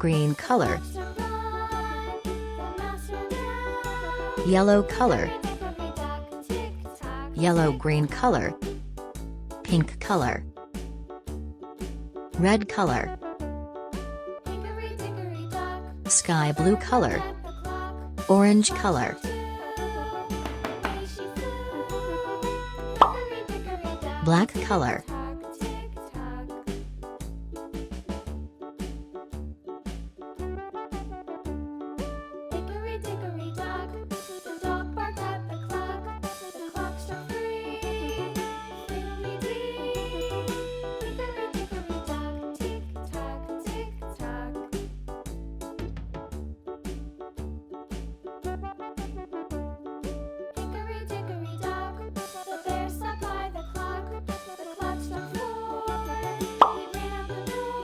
green color, yellow color, yellow-green color, pink color, red color, sky blue color, orange color, black color,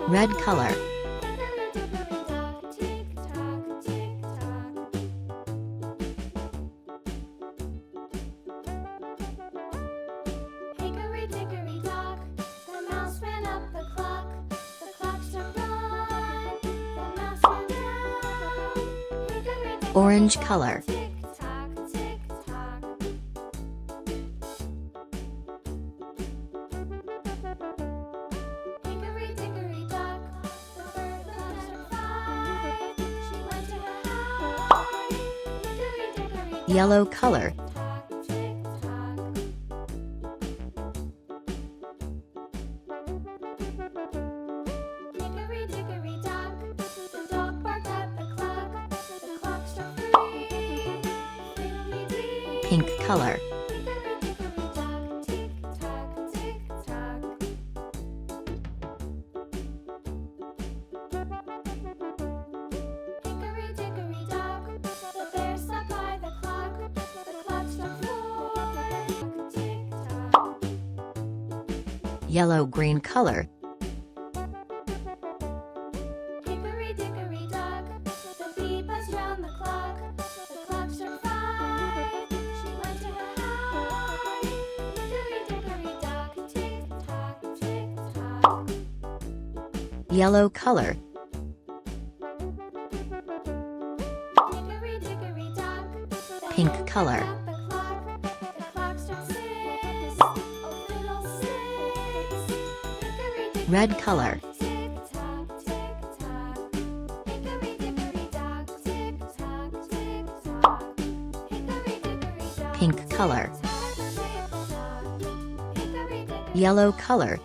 red color, orange color, yellow color, pink color, yellow-green color, yellow color, pink color, red color, pink color, yellow color,